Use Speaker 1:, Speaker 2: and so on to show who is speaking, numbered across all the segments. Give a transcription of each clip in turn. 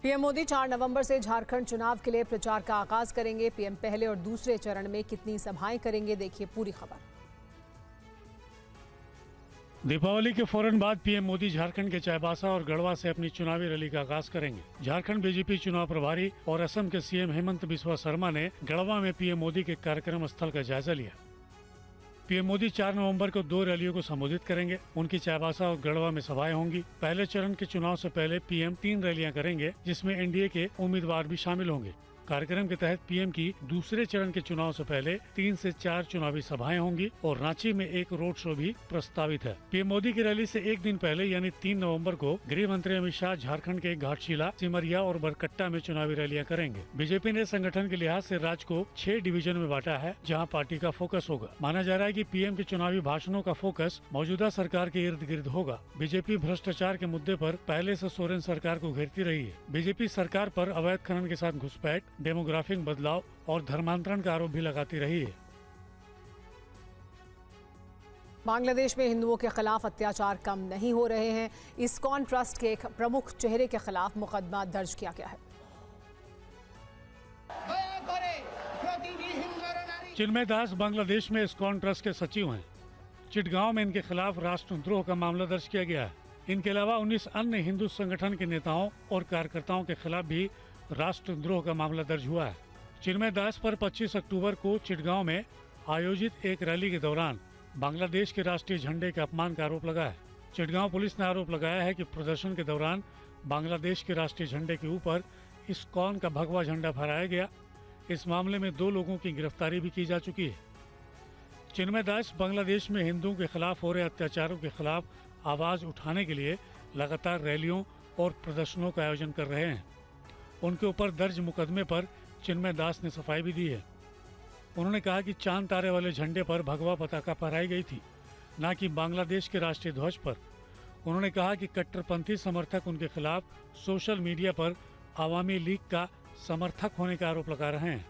Speaker 1: PM Modi 4 नवंबर से झारखंड चुनाव के लिए प्रचार का आगाज करेंगे। पीएम पहले और दूसरे चरण में कितनी सभाएं करेंगे, देखिए पूरी खबर।
Speaker 2: दीपावली के फौरन बाद पीएम मोदी झारखंड के चाईबासा और गढ़वा से अपनी चुनावी रैली का आगाज करेंगे। झारखंड बीजेपी चुनाव प्रभारी और असम के सीएम हेमंत बिस्वा शर्मा ने गढ़वा में पीएम मोदी के कार्यक्रम स्थल का जायजा लिया। पीएम मोदी 4 नवंबर को 2 रैलियों को संबोधित करेंगे। उनकी चाईबासा और गढ़वा में सभाएं होंगी। पहले चरण के चुनाव से पहले पीएम 3 रैलियां करेंगे, जिसमें एनडीए के उम्मीदवार भी शामिल होंगे। कार्यक्रम के तहत पीएम की दूसरे चरण के चुनाव से पहले 3 से 4 चुनावी सभाएं होंगी और रांची में एक रोड शो भी प्रस्तावित है। पीएम मोदी की रैली से एक दिन पहले यानी 3 नवंबर को गृह मंत्री अमित शाह झारखंड के घाटशिला, सिमरिया और बरकट्टा में चुनावी रैलियां करेंगे। बीजेपी ने संगठन के लिहाज से राज्य को 6 डिवीजन में बांटा है, जहाँ पार्टी का फोकस होगा। माना जा रहा है कि पीएम के चुनावी भाषणों का फोकस मौजूदा सरकार के इर्द गिर्द होगा। बीजेपी भ्रष्टाचार के मुद्दे पर पहले से सोरेन सरकार को घेरती रही है। बीजेपी सरकार पर अवैध खनन के साथ घुसपैठ, डेमोग्राफिक बदलाव और धर्मांतरण का आरोप भी लगाती रही है।
Speaker 1: बांग्लादेश में हिंदुओं के खिलाफ अत्याचार कम नहीं हो रहे हैं। इस्कॉन ट्रस्ट के एक प्रमुख चेहरे के खिलाफ मुकदमा दर्ज किया गया है।
Speaker 2: चिन्मय दास बांग्लादेश में इस्कॉन ट्रस्ट के सचिव हैं। चिटगांव में इनके खिलाफ राष्ट्रद्रोह का मामला दर्ज किया गया है। इनके अलावा 19 अन्य हिंदू संगठन के नेताओं और कार्यकर्ताओं के खिलाफ भी राष्ट्रद्रोह का मामला दर्ज हुआ है। चिन्मय दास पर 25 अक्टूबर को चिटगांव में आयोजित एक रैली के दौरान बांग्लादेश के राष्ट्रीय झंडे के अपमान का आरोप लगा है। चिटगांव पुलिस ने आरोप लगाया है कि प्रदर्शन के दौरान बांग्लादेश के राष्ट्रीय झंडे के ऊपर इस्कॉन का भगवा झंडा फहराया गया। इस मामले में 2 लोगों की गिरफ्तारी भी की जा चुकी है। चिन्मय दास बांग्लादेश में हिंदुओं के खिलाफ हो रहे अत्याचारों के खिलाफ आवाज उठाने के लिए लगातार रैलियों और प्रदर्शनों का आयोजन कर रहे हैं। उनके ऊपर दर्ज मुकदमे पर चिन्मय दास ने सफाई भी दी है। उन्होंने कहा कि चांद तारे वाले झंडे पर भगवा पताका फहराई गई थी, न कि बांग्लादेश के राष्ट्रीय ध्वज पर। उन्होंने कहा कि कट्टरपंथी समर्थक उनके खिलाफ सोशल मीडिया पर आवामी लीग का समर्थक होने का आरोप लगा रहे हैं।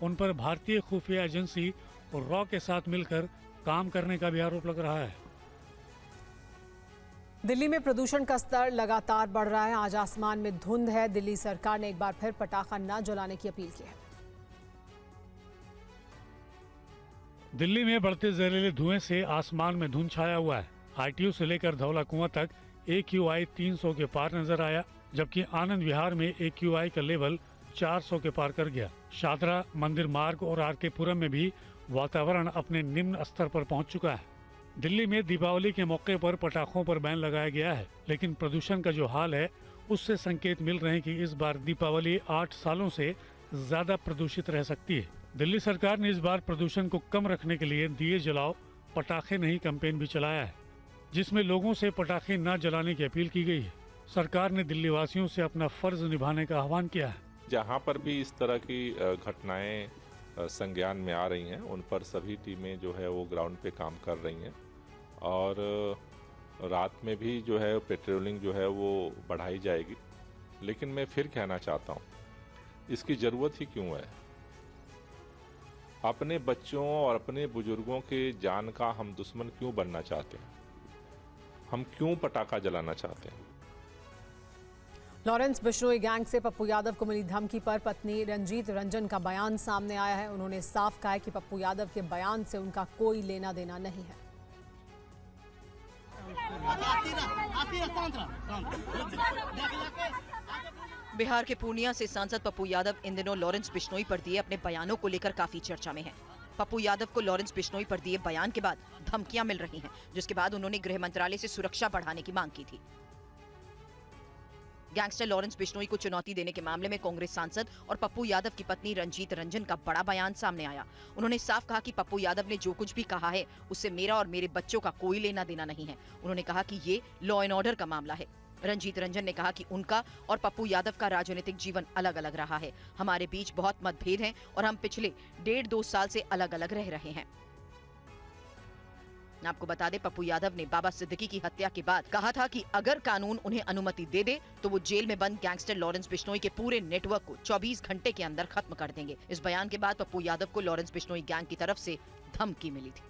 Speaker 2: उन पर भारतीय खुफिया एजेंसी और रॉ के साथ मिलकर काम करने का भी आरोप लग रहा है।
Speaker 1: दिल्ली में प्रदूषण का स्तर लगातार बढ़ रहा है। आज आसमान में धुंध है। दिल्ली सरकार ने एक बार फिर पटाखा न जलाने की अपील की है।
Speaker 2: दिल्ली में बढ़ते जहरीले धुएं से आसमान में धुंध छाया हुआ है। आईटीयू से लेकर धौला कुआं तक AQI 300 के पार नजर आया, जबकि आनंद विहार में AQI का लेवल 400 के पार कर गया। शादरा, मंदिर मार्ग और आरके पुरम में भी वातावरण अपने निम्न स्तर पर पहुंच चुका है। दिल्ली में दीपावली के मौके पर पटाखों पर बैन लगाया गया है, लेकिन प्रदूषण का जो हाल है उससे संकेत मिल रहे हैं कि इस बार दीपावली 8 सालों से ज्यादा प्रदूषित रह सकती है। दिल्ली सरकार ने इस बार प्रदूषण को कम रखने के लिए दिए जलाओ पटाखे नहीं कैंपेन भी चलाया है, जिसमें लोगों से पटाखे न जलाने की अपील की गई है। सरकार ने दिल्ली वासियों से अपना फर्ज निभाने का आह्वान किया है।
Speaker 3: जहाँ पर भी इस तरह की घटनाएं संज्ञान में आ रही हैं, उन पर सभी टीमें जो है वो ग्राउंड पे काम कर रही हैं और रात में भी जो है पेट्रोलिंग जो है वो बढ़ाई जाएगी। लेकिन मैं फिर कहना चाहता हूँ, इसकी ज़रूरत ही क्यों है? अपने बच्चों और अपने बुजुर्गों के जान का हम दुश्मन क्यों बनना चाहते हैं? हम क्यों पटाखा जलाना चाहते हैं?
Speaker 1: लॉरेंस बिश्नोई गैंग से पप्पू यादव को मिली धमकी पर पत्नी रंजीत रंजन का बयान सामने आया है। उन्होंने साफ कहा है कि पप्पू यादव के बयान से उनका कोई लेना देना नहीं है।
Speaker 4: बिहार के पूर्णिया से सांसद पप्पू यादव इन दिनों लॉरेंस बिश्नोई पर दिए अपने बयानों को लेकर काफी चर्चा में हैं। पप्पू यादव को लॉरेंस बिश्नोई पर दिए बयान के बाद धमकियां मिल रही हैं, जिसके बाद उन्होंने गृह मंत्रालय से सुरक्षा बढ़ाने की मांग की थी। गैंगस्टर लॉरेंस बिश्नोई को चुनौती देने के मामले में कांग्रेस सांसद और पप्पू यादव की पत्नी रंजीत रंजन का बड़ा बयान सामने आया। उन्होंने साफ कहा कि पप्पू यादव ने जो कुछ भी कहा है उससे मेरा और मेरे बच्चों का कोई लेना देना नहीं है। उन्होंने कहा कि ये लॉ एंड ऑर्डर का मामला है। रंजीत रंजन ने कहा कि उनका और पप्पू यादव का राजनीतिक जीवन अलग अलग रहा है। हमारे बीच बहुत मतभेद हैं और हम पिछले 1.5-2 साल से अलग अलग रह रहे हैं। आपको बता दें, पप्पू यादव ने बाबा सिद्दीकी की हत्या के बाद कहा था कि अगर कानून उन्हें अनुमति दे दे तो वो जेल में बंद गैंगस्टर लॉरेंस बिश्नोई के पूरे नेटवर्क को 24 घंटे के अंदर खत्म कर देंगे। इस बयान के बाद पप्पू यादव को लॉरेंस बिश्नोई गैंग की तरफ से धमकी मिली थी।